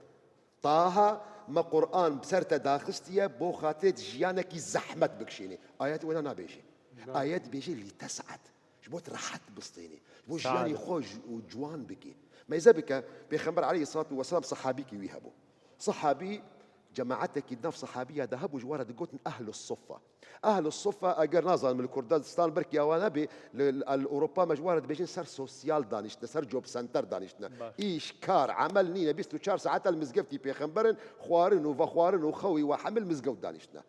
طه ما قرآن بسرت داخستيا بو خاطر جيانك زحمت بكشيني آيات وين أنا بيجي آيات بيجي اللي تسعد جبوت رحت بسطيني بو جياني خوج وجوان بكي ما إذا بك بيخبر عليه الصلاة والسلام صحابيك ويهبوا صحابي جماعتك يدناف صحابية ذهبوا جوارة قلت أهل الصفة أهل الصفة أجر نازل من الكردستان بركي أوانا الأوروبا مجوارة بيجين سر سوسيال دانشنا سر جوب سنتر دانشنا إيش كار عمل نينا بيستو شار ساعات المزقفتي بيخبرن خوارن وفخوارن وخوي وحمل مزقود دانشنا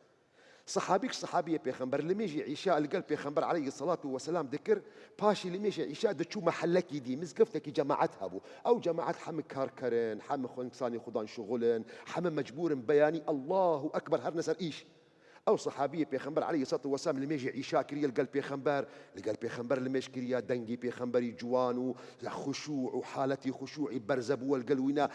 صحابيك صحابية بيخنبر لميجي عشاء القلب بيخنبر عليه الصلاة والسلام ذكر باشي لميجي عشاء دتشو محلك دي مزقفتك جماعتها بو أو جماعات حم كاركرن حم خنساني خضان شغلن حم مجبور بياني الله أكبر هرنسر إيش أو صحابية بيخنبر عليه الصلاة والسلام لميجي عشاء كريا القلب بيخنبر بيمش كريا دنجي بيخنبري جوانو خشوع وحالتي خشوعي برزب والقلوينا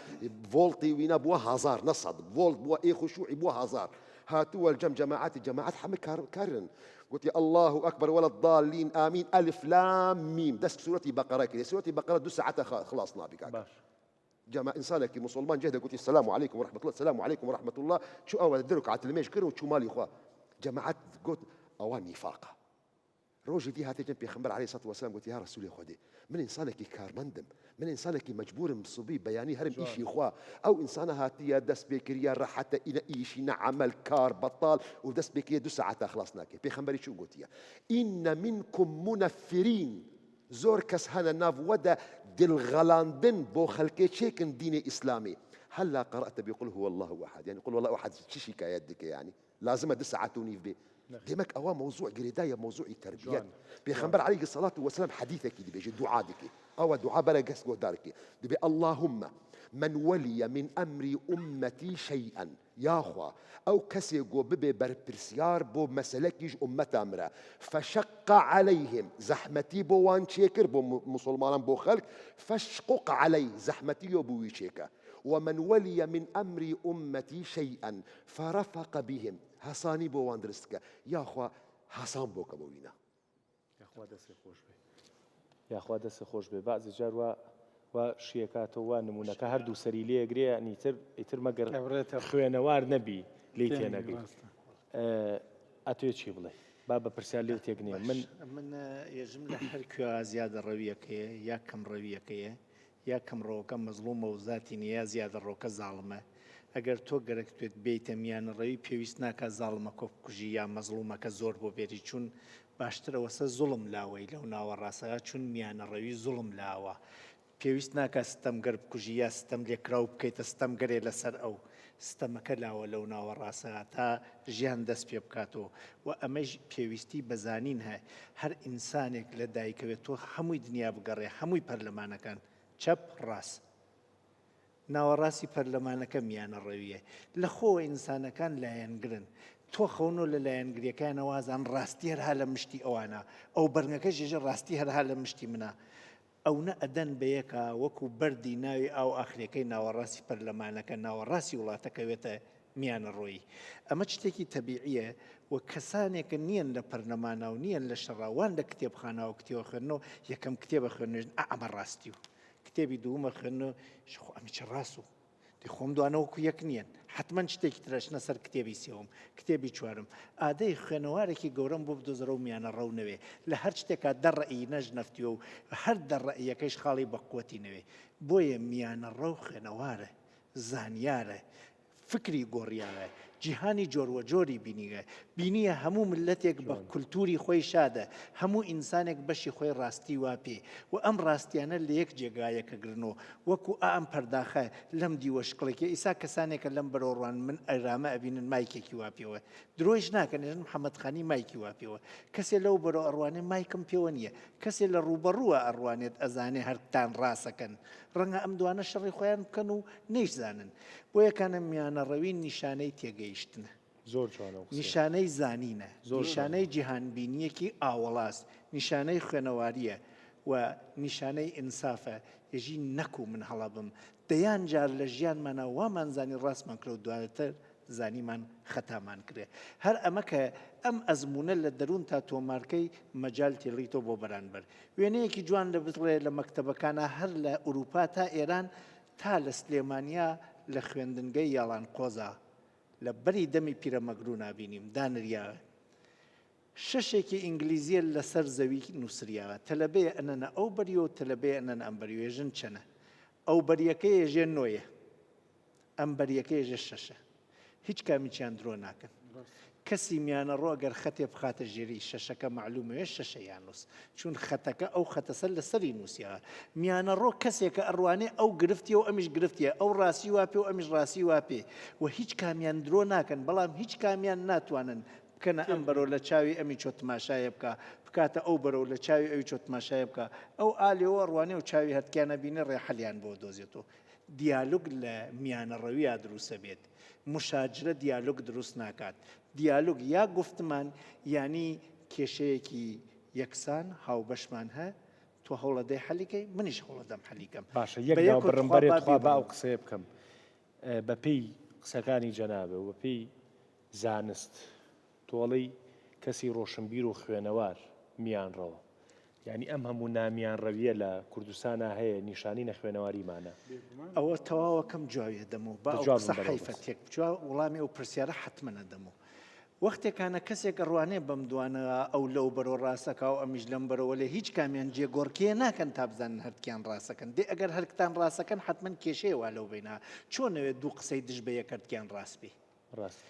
فولتي وينا بوا هزار نصد فولت بوا إيه خشوعي بوا هزار هاتوا جماعات حمل كارن قلت يا الله أكبر ولا الضالين آمين ألف لام ميم دس سورة بقرة كده سورة بقرة دو ساعتها خلاص بك جماعة إنسانك مسلمان جهد قلت السلام عليكم ورحمة الله السلام عليكم ورحمة الله شو أول درك على التلميذ كرو شو مالي إخوة جماعات قلت أوان نفاقة روجي دي هاتي جنبي خمر عليه الصلاة والسلام قلت يا رسول خدي من إنسانك كارمندم من إنسانك مجبور مصبي بياني هرم إيشي إخوة أو إنسان هاتي دس بكريا راح حتى إلى إيشي نعمل كار بطال ودس بكريا دو ساعات خلصناك بيخمري شو قلت يا إن منكم منفرين زور كسهنا ناف ودا دل غلاندن بو خلقي شيكن دين إسلامي هلا قرأت بيقول هو الله أحد يعني قل والله أحد شي شكايتك يعني لازم دس ساعاتوني في ديمك أوا موضوع قريداية موضوع تربية بيخبر عليه الصلاة والسلام حديثك دي بيجي دعادك أو دعاء بلا قصد دارك دي اللهم من ولي من أمر أمتي شيئا يا أخوة أو كسي جو ببي بربرسيار بو مسلكيج أمة أمرا فشق عليهم زحمتي بو وان شيكر بو مسلمان بو خلق فشقق عليه زحمتي بو شيكا ومن ولي من أمر أمتي شيئا فرفق بهم حساني بو واندرسكا يا أخوة حسان بو كبوينا
يا أخوة دسي خوش بي يا أخوة دسي خوش بي بعض جار وشيكات ونمونة كهردو سريلية قرية يعني يتر مقر خوانوار نبي ليتينا قرية أتويت شي بلي بابا برسالي وتيقني
من يجمل حركة زيادة رويك يا كم رويك يا كم روكا مظلومة وذاتي يا زيادة روكا ظالمة ئەگەر تۆ گەرەکتوێت بێتە میانە ڕێوی پێویست ناکە زاڵمە کۆکوژی یا مەزلومەکە زۆر بۆ بێری چون باشترەوەسە زوڵم لاوەی لەو ناوە ڕاستەکە چون میانە ڕێوی زوڵم لاوە پێویست ناکە ستەمگەر بکوژی یا ستەم لێکراو بکەیتە ستەمگەرێ لەسەر ئەو ستەمەکە لاوە لەو ناوە ڕاستەکە تا ژیان دەست پێ بکاتەوە و ئەمەش پێویستی بەزانین هەیە هەر ئینسانێک لە دایکەوێت تۆ هەمووی دنیا بگەڕێ هەمووی پەرلەمانەکان چەپ ڕاست ناوەڕاستی پەرلەمانەکە میانە ڕەویە لە خۆ ئینسانەکان لایەنگرن تۆ خەونۆ لە لایەنگریەکان ئەوازان ڕاستی هەرها لە مشتی ئەوانە ئەو بەرگەکە ژێژە ڕاستی هەرها لە مشتی منە ئەو نە ئەدەن بەیەکە وەکو بەردی ناوی ئاو ئاخرەکەی ناوەڕاستی پەرلەمانەکە ناوەڕاستی وڵاتەکەوێتە میانە ڕۆیی ئەمە شتێکی تەبیعیە و کەسانێکە نیەن لە پەرلەمانە و نیەن لە شەڕاوان لە کتێبخانە و کتێوە خوێندنەوە یەکەم کتێبە خوێندن ئەمە ڕاستی و کتێبی دووەمە خوێندنەوە شخۆ ئەمیچە ڕاست و دی خۆم دوانەوەکو یەک نیەن حتمما شتێکی ترەشنە سەر کتێبی سێوم کتێبی چوارم ئادەی خوێنەوارێکی گەورەم بۆ بدۆزەرە و میانە ڕەو نەوێ لە هەر شتێکا دەڕەئی نەژ نەفتیوە و هەر دەڕەئیەکەیش خاڵی بەقوەتی نەوێ بۆیە میانە ڕەو خوێنەوارە زانیارە فکری گۆڕیانە جیهانی جۆروە جۆری بینیە هەموو ملەتێک بە کولتوری خۆی شادە هەموو ئینسانێک بەشی خۆی ڕاستی وا پێ و ئەم ڕاستیانە لە یەک جێگایەکە گرنەوە وەکو ئەم پەرداخە لەم دیوەشکڵێکی ئیسا کەسانێکە لەم بەرەوڕوان من ئەرامە ئەبینن مایکێکی وا پێوە درۆیش ناکەنێژن محەممەدخانی مایکی وا پێوە کەسێ لەو بەرەو ئەڕوانێ مایکم پێوە نییە کەسێ لە ڕوبەڕووە ئەڕوانێت ئەزانێ هەرتان ڕاستەکەن ڕەنگە ئەم دوانە شەڕی خۆیان بکەن و نەیشزانن بۆ یەکانە میانە ڕەوی نیشانەی تێگەیشتنە
زۆر جوانە
نیشانەی زانینە نیشانەی جیهانبینیەکی ئاوەڵاست نیشانەی خوێنەواریە و نیشانەی ئینسافە هێژی نەکو من هەڵا بم دەیان جار لە ژیانمانە وامان زانی ڕاستمان کرد و دواتر زانیمان خەتامان کرێ هەر ئەمە کە ئەم ئەزمونە لە دەروون تا تۆمارکەی مەجال تێڵیتۆ بۆ بەرانبەر وێنەیەکی جوان لە بڵێ لە مەکتەبەکانە هەر لە ئوروپا تا ئێران تا لە سلێمانیا لە خوێندنگەی یاڵان قۆزا لە بەری دەمی پیرەمەگرو نابینیم دانریاوە شەشێکی ئینگلیزیە لەسەر زەوی نووسریاوە تەلەبەیە ئەنەنە ئەو بەریەوە تەلەبەیە ئەنەن ئەم بەریێژن چەنە ئەو بەریەکەی ژێ نۆیە ئەم بەریەکەی ژێ شەشە هیچ کامیچیان درۆ ناکەن کەسی میانە ڕۆ ئەگەر خەتێ بخاتە ژێری شەشەکە معلومەوێ شەشە یانوس چون خەتەکە ئەو خەتەسەر لەسەری نووسیا میانە ڕۆ کەسێکە ئەڕوانێ ئەو گرفتیە و ئەمیش گرفتیە ئەو ڕاستی وا پێ و ئەمیش ڕاستی وا پێ و هیچ کامیان درۆ ناکەن بەڵام هیچ کامیان ناتوانن بکەنە ئەم بەرەو لە چاوی ئەمی چۆ تماشایە بکە بکاتە ئەو بەرەو لە چاوی ئەوی چۆ تماشایە بکە ئەو ئالێەوە ڕوانێ و چاوی هەتکیانە بینە ڕێحەلیان بۆ دۆزێتەوە دیالوگ لە میانە ڕەویە دروستە بێت مشاجرە دیالوگ دروست ناکات دیالوگ یا گفتمان ینی کێشەیەکی یەکسان هاوبەشمان هە تۆ هەوڵەدەی حەلیکەی منیش هەوڵەدەم حەلیکەم
باشە یەک بڕمبەرێت خوا با ئەو قسەیە بکەم بەپێی قسەکانی جەنابە و بەپێی زانست تۆڵەی کەسی ڕۆشنبیر و خوێنەوار میانڕەوە یعنی ئەم هەموو نامیان ڕەویە لە کوردستانە هەیە نیشانی نەخوێنەواریمانە
ئەوە تەواوەکەم جوایە دەمەوە با قسە حیفەتێک بچوە وڵامی ئەو پرسیارە حتممەە دەمەوە وەختێکانە کەسێک ڕوانێ بەم دوانەوە ئەو لەو بەرەوە ڕاستەکە و ئەمیش لەم بەرەوە لێ هیچ کامیان جێگۆڕکیە ناکەن تا بزانن هەرکیان ڕاستەکەن دێ ئەگەر هەرکتان ڕاستەکەن حتمما کێشەیەوە لەو بینە چۆنەوێت دوو قسەی دژ بە یەکردکیان ڕاست بێ
ڕاست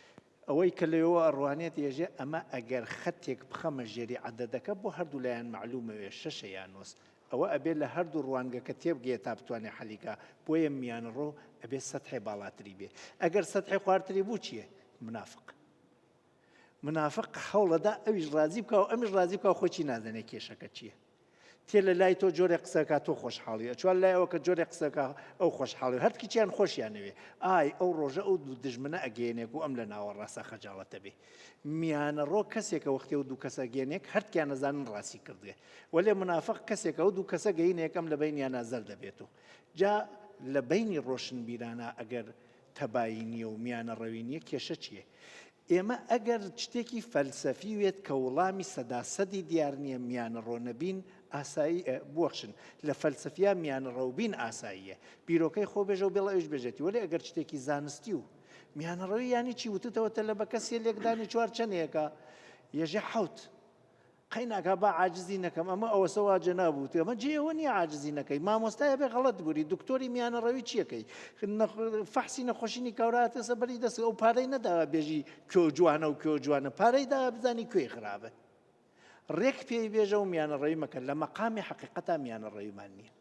ئەوەی کە لەوە ئەڕوانێت ێژێ ئەمە ئەگەر خەتێک بخەمە ژێری عەدەدەکە بۆ هەردوو لایەن معلومەوێ شەشە یانۆس ئەوە ئەبێ لە هەردوو ڕوانگەکە تێبگێت تا بتوانێ حەلیکە بۆیە میانە ڕۆ ئەبێ سەتحی باڵاتری بێ ئەگەر سەتحی خواردتری بوو چییە منافق منافق هەوڵەدا ئەویش ڕازی بکە و ئەمیش ڕازی بکە و خۆی نازانێت کێشەکە چییە تێ لە لای تۆ جۆرە قسەکە تۆ خۆشحاڵی چوار لایەوە کە جۆرە قسەکە ئەو خۆشحاڵی هەرکییان خۆشیانەوێ ئای ئەو ڕۆژە ئەو دوو دژمنە ئەگەێنێک و ئەم لە ناوە ڕاستە خەجاڵەتە بێ میانە ڕۆ کەسێکە وەختی و دوو کەسە گەێنێک هەرکیان نەزانن ڕاستی کردێ وەلێ منافق کەسێکە و دوو کەسە گەینێکم لە بینیان نازەر دەبێت و جا لە بینی ڕۆشنبیرانە ئەگەر تەبایی نییە و میانە ڕەوی نییە کێشە چییە ئێمە ئەگەر شتێکی فەلسەفی وێت کە وڵامی سەداسەدی دیار نییە میانە ڕۆنەبین ئاسایی بۆخشن لە فەلسەفیا میانە ڕەوبین ئاساییە بیرۆکەی خۆ بێژە و بێڵە ئەوش بێژێتی وەلێ ئەگەر شتێکی زانستی و میانە ڕەوی ینی چی وتتەوەتە لە بە کەسێ لێکدانی چوار چەندێکە یەژێ حەوت قەیناکە با عاجزی نەکەم ئەمە ئەوە سەواجە نابوو ئەمە جێەوە نییە عاجزی نەکەی مامۆستایە بێ غەڵەت بووری دکتۆری میانە ڕەوی چیەکەی فەحسی نەخۆشینی کاوراتە سەبەری دەست ئەو پارەی نەداوە بێژی کێ جوانە و کێ جوانە پارەی دا بزانی کوێی خراپە ڕێک پێی بێژە و میانە ڕەوی مەکە لە مەقامی حەقیقەتا میانە ڕەویمان نییە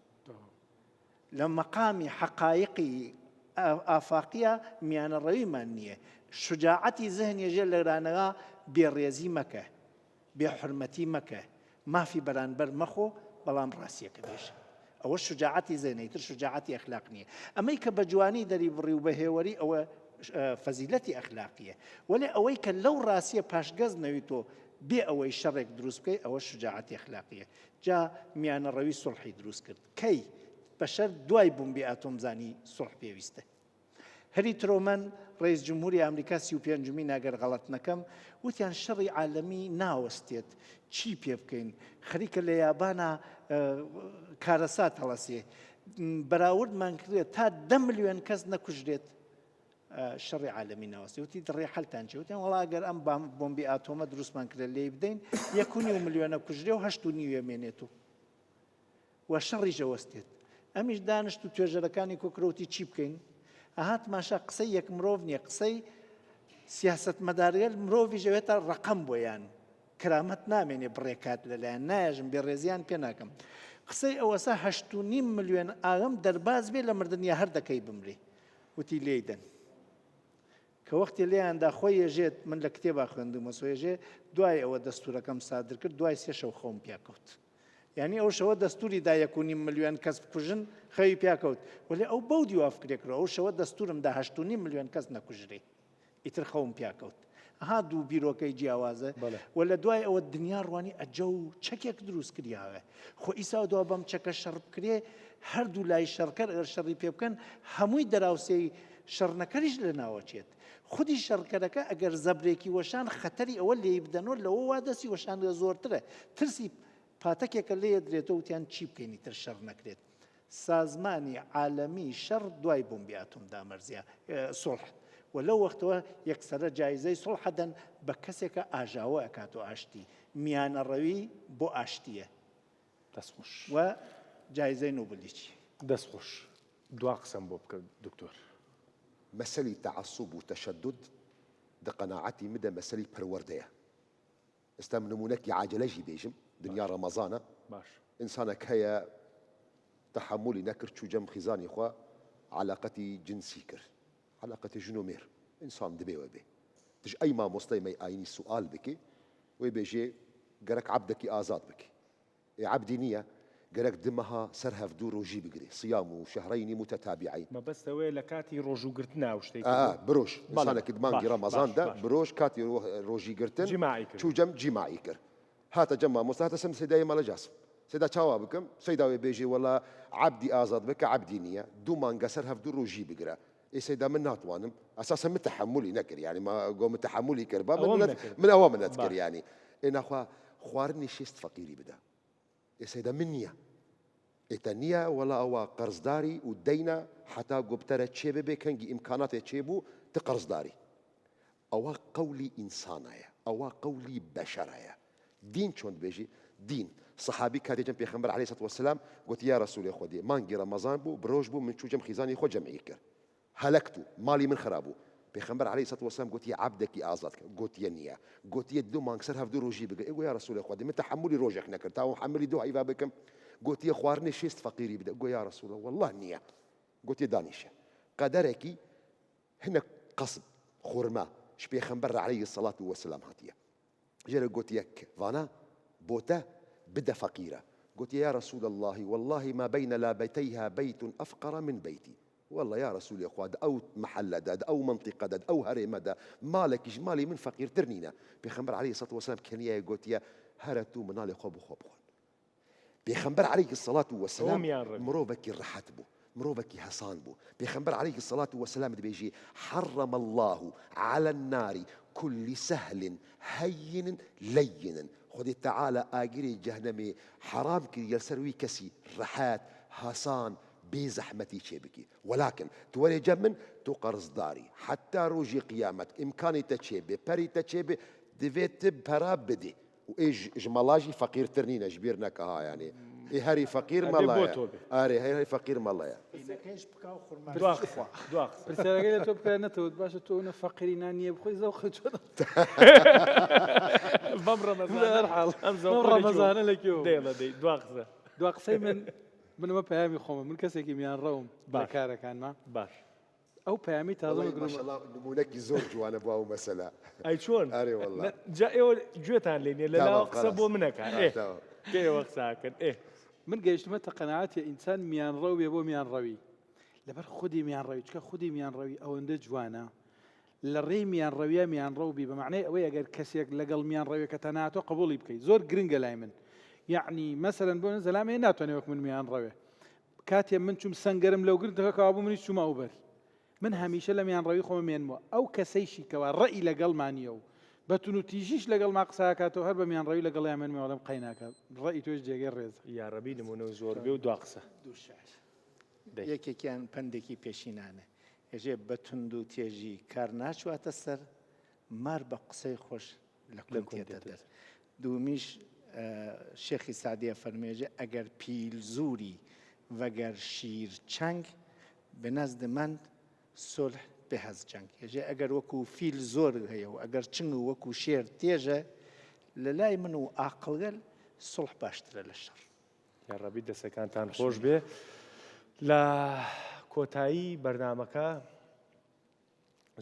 لە مەقامی حەقایقی ئافاقیە میانە ڕەویمان نییە شجاعەتی زەهنی ژێ لەرانەوە بێڕێزی مەکە بێحرمەتی مەکە مافی بەرانبەر مەخۆ بەڵام ڕاستیەکە بێژ ئەوە شجاعەتی زەهنەیتر شجاعەتی ئەخلاق نییە ئەمەی کە بە جوانی دەری بڕی و بەهێوەری ئەوە فەزیلەتی ئەخلاقیە وەلێ ئەوەی کە لەو ڕاستیە پاشگەز نەوی تۆ بێ ئەوەی شەڕێک دروست بکەی ئەوە شجاعەتی ئەخلاقیە جا میانە ڕەوی سوڵحی دروست کرد کەی بەشەر دوای بومبی ئاتۆمزانی سوڵح پێویستە هەری ترۆمەن ڕئیس جمهوری ئەمریکا 35 ئەگەر غەڵەت نەکەم وتیان شەڕی عالەمی ناوەستێت چی پێ بکەین خەریکە لە یابانە کارەسات هەڵەسێ بەراوردمان کردێت تا 10 ملیۆن کەس نەکوژرێت شەڕی عالەمی ناوەستی وتی دڕێ حەلتان چی وتیان وەڵا ئەگەر ئەم بۆمبی ئاتۆمە دروستمان کرێت لێی بدەین 1.5 ملیۆنە کوژرێ و 8.5 مێنێت و شەڕی ژەوەستێت ئەمیش دانیشت و توێژەرەکانی کۆکرەوتی چی بکەین ئەهات ماشا قسەی یەک مرۆڤ نییە قسەی سیاسەتمەداریە مرۆڤی ژەوێتە ڕقم بۆیان کرامەت نامێنێ بڕێکات لەلایەن نایژم بێڕێزیان پێ ناکەم قسەی ئەوەسا 8.5 ملیۆن ئاغم دەرباز بێ لە مردنیە هەر دەکەی بمری وتی لێدەن کە وەختی لێیاندا خۆی ێژێت من لە کتێبا خوێندومە سۆێژێ دوای ئەوە دەستورەکەم سادر کرد دوای 3 شەو خۆم پیاکەوت یعنی ئەو شەوە دەستوری دا 1.5 ملیۆن کەس بکوژن خەوی پیاکەوت ولی ئەو بەو دیوافکرێکەوە ئەو شەوە دەستورم دا 8.5 ملیۆن کەس نەکوژرێ ئیتر خەوم پیاکەوت ئەها دوو بیرۆکەی جیاوازە و لە دوای ئەوە دنیا ڕوانی ئەجە و چەکێک دروست کریاوە خۆ ئیسا دوا بەم چەکە شەڕ بکرێ هەردوو لای شەڕکەر ئەگەر شەڕی پێ بکەن هەمووی دەراوسێی شەڕنەکەریش لە ناوەچێت خودی شەڕکەرەکە ئەگەر زەبرێکی وەشان خەتەری ئەوە لێی بدەنەوە لەوە وا دەستی وەشان زۆرترە ترسی پاتەکێکە لێ درێتەوە وتیان چی بکەینی تر شەڕ نەکرێت سازمانی عالەمی شەڕ دوای بۆمبی ئاتۆم دامەرزیە سوڵح و لەو وەختەوە یەکسەرە جایزەی سوڵح دەن بە کەسێکە ئاژاوە ئەکات و ئاشتی میانە ڕەوی بۆ ئاشتیە
دەستخۆش
و جایزەی نوبلیچی
دەستخۆش دوا قسم بۆ بکە دکتۆر.
مەسەلی تعسب و تەشەدد دقەناعەتی مدە مەسەلی پەروەردەیە. ئێستا نمونەکی عاجلەژی بێژم دنیا ڕەمەزانە
باش
ئینسانێک هەیە تەحملی نەکرد چوو جەم خیزانی خوا علاقەتی جنسی کرد علاقەتی ژن و مێر ئینسان دەبێوە بێ تژ ئەی مامۆستای مەی ئاینی سوال بکێ وی بێژێ گەرەک عەبدێکی ئازاد بکێ عەبدی نییە گەرەک دمەها سەر هەفتوو ڕۆژی بگرێ سیام و شەهرەینی متەتابعین
مەبەستەوەی لە کاتی ڕۆژوگرتنا و شتێک
برۆش ئینسانێکی مانگی ڕەمەزاندا برۆش کاتی ڕۆژی گرتن
جیماعی کرد.
چوو جەم جیماعی کرد هاتە جەم مامۆستا هاتە سم سەیدای مەڵە جاسم سەیدا چاوا بکەم سەیداوێ بێژێ وەڵا عەبدی ئازاد بکە عەبدی نییە دوو مانگە سەر هەفتوو ڕۆژی بگرە ئێ سەیدا من ناتوانم ئەساسا من تەحملی نەکرد یعنی ما گۆ من تەحملی کرد من ئەوە منەت کرد یعنی ئێ ناخوا خواردنی شێست فەقیری بدە ئێ سەیدا من نییە ئێتە نییە وەڵا ئەوە قەرزداری و دەینە حتا گۆبتەرە چێ ببێ کەنگی ئیمکاناتێ چێ بوو تە قەرزداری ئەوە قەولی ئینسانایە ئەوە قەولی بەشەرایە دین چۆن بێژی دین صحابی کاتێکم پێغەمبەر عەلەیهی سەڵات وەسەلام گوتی یا ڕەسوولی خودی مانگی ڕەمەزان بوو برۆژ بوو من چووجەم خیزانی خۆ جەمعی کرد هەلەکت و ماڵی من خراب بوو پێغەمبەر عەلەیهی سەڵات وەسەلام گوتی عەبدێکی ئازاد کە گوتیە نییە گوتیە دوو مانگ سەر هەفتوو ڕۆژی بگە ئێگو یا ڕەسوولی خودی من تەحملی ڕۆژێک نەکرد تاوە حەملی دوو هەیوا بکەم گوتیە خواردنی شێست فەقیری بدە گۆ یا ڕەسوولە وەڵڵاه نییە گوتیە دانیشە قەدەرێکی هەنە قەسب خورما ش پێغەمبەر عەلەیهی سەڵات وەسەلام هاتیە ژێرە گوتیە ڤانە بۆتە بدە فەقیرە قلت يا رسول الله والله ما بين لابتيها بيت أفقر من بيتي والله يا رسول يا أخواد أو محل داد أو منطقة داد أو هرم داد مالك جمالي من فقير ترنينا بيخنبر عليه الصلاة والسلام كان يا قلت يا هرتو منالي خوب خوب بيخنبر عليه الصلاة والسلام مروبك الرحت بو مروبك حسان بو بيخنبر عليه الصلاة والسلام بيجي حرم الله على النار كل سهل هين لين خذ تعالى آجري جهنمي حرام كي يلسروي كسي رحات حسان بزحمتي شيبكي ولكن تولي جمن تقرز داري حتى روجي قيامت إمكاني تشيبي بري تشيبي دفيت برا بدي وإيش جمالاجي فقير ترنينا جبيرنا كها يعني إيه هاري فقير مالا هاري فقير مالا
دواخ
برسالة تو بكانته باش تو فقيري نانية بخوي زوخ شو رمضان لك يوم دواخ من ما بيامي خوم من كسي كيميان روم بكارة كان ما
باش
أو بيامي تازم
ما شاء الله نمونك زوج وأنا بواو مسألة
أي شون
أري والله
جاء جوتان ليني لا أقصبوا منك إيه كي وقت ساكن إيه
من قيش ما تقنعاتي إنسان ميان روي يبو ميان روي لبر خدي ميان روي تشكا خدي ميان روي أو عند جوانا للري ميان روي ميان روبي بمعنى أوي أجر كسيك لقل ميان روي كتناعته قبولي بكي زور جرينجا لايمن يعني مثلا بون زلامي ناتوني وك من ميان روي كاتيا من شو مسنجرم لو قلت كابو من شو ما أوبر من هميشه لميان روي خو ميان مو أو كسيشي كوا الرأي لقل مانيو بتونو تيجيش لقل ما قساكاتو هرب ميان روي لقل يامن مي ولا مقيناك الرأي توجه غير رز
يا ربي نمونو زور بيو دواقسه
یەکێکیان پندێکی پێشینانە ئێژێ بەتوند و تێژی کار ناچواتە سەر مار بە قسەی خۆش لە کوێتە دەر دومیش شێخی سعدیە فەرمێژێ ئەگەر پیل زوری وەگەر شیر چەنگ بەنەزد من سولح بەهەز جەنگ ئێژێ ئەگەر وەکو فیل زۆر هەیە و ئەگەر چنگ و وەکو شێر تێژە لە لای من و ئاقڵگەل سڵح باشترە لە شەڕ
یا ڕەبی دەسەکانتان خۆش بێ لە کۆتایی بەرنامەکە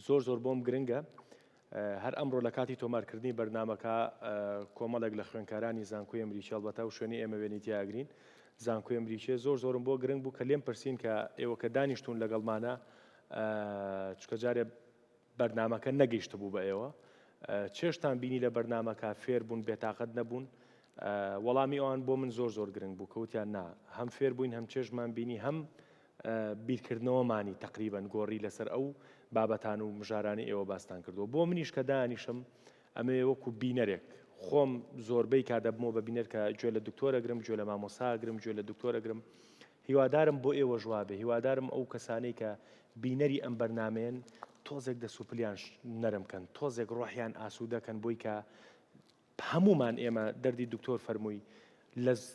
زۆر بۆم گرنگە هەر ئەمڕۆ لە کاتی تۆمارکردنی بەرنامەکە کۆمەڵێک لە خوێندکارانی زانکۆی ئەمریکی هەڵبەتە و شوێنی ئێمە وێنیتی ئاگرین زانکۆی ئەمریکی زۆرم بۆ گرنگ بوو کە لێم پرسین کە ئێوە کە دانیشتون لەگەڵمانە چکە جارێ بەرنامەکە نەگەیشتە بوو بە ئێوە چێشتان بینی لە بەرنامەکە فێر بوون بێتاقەت نەبوون وەڵامی ئەوان بۆ من زۆر گرنگ بوو کەوتیان نا هەم فێر بووین هەم چێژمان بینی هەم بیرکردنەوەمانی تقریبەن گۆڕی لەسەر ئەو بابەتان و مژارانی ئێوە باستان کردووە بۆ منیش کە دانیشم ئەمە وەکو بینەرێک خۆم زۆربەی کادەبمەوە بە بینەر کە گوێ لە دکتۆرەگرم گوێ لە مامۆساگرم گوێ لە دکتۆرەگرم هیوادارم بۆ ئێوە ژوابێ هیوادارم ئەو کەسانەی کە بینەری ئەم بەرنامەیەن تۆزێک دەسوپلیان نەرمکەن تۆزێک ڕۆحیان ئاسوودەکەن بۆی کە هەمومان ئێمە دەردی دکتۆر فەرمووی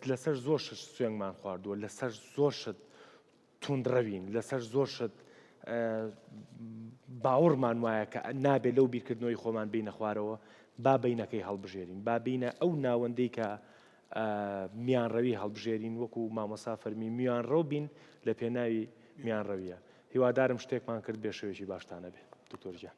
لەسەر زۆر شت سوێنگمان خواردووە لەسەر زۆر شت توندڕەوین لەسەر زۆر شت باوەڕمان وایە کە نابێت لەو بیرکردنەوەی خۆمان بینە خوارەوە با بینەکەی هەڵبژێرین با بینە ئەو ناوەندەی کە میانڕەوی هەڵبژێرین وەکو مامۆسا فەرمی میانڕەو بین لە پێناوی میانڕەویە هیوادارم شتێکمان کرد بێ شێوێکی باشتانە بێت دکتۆر گیان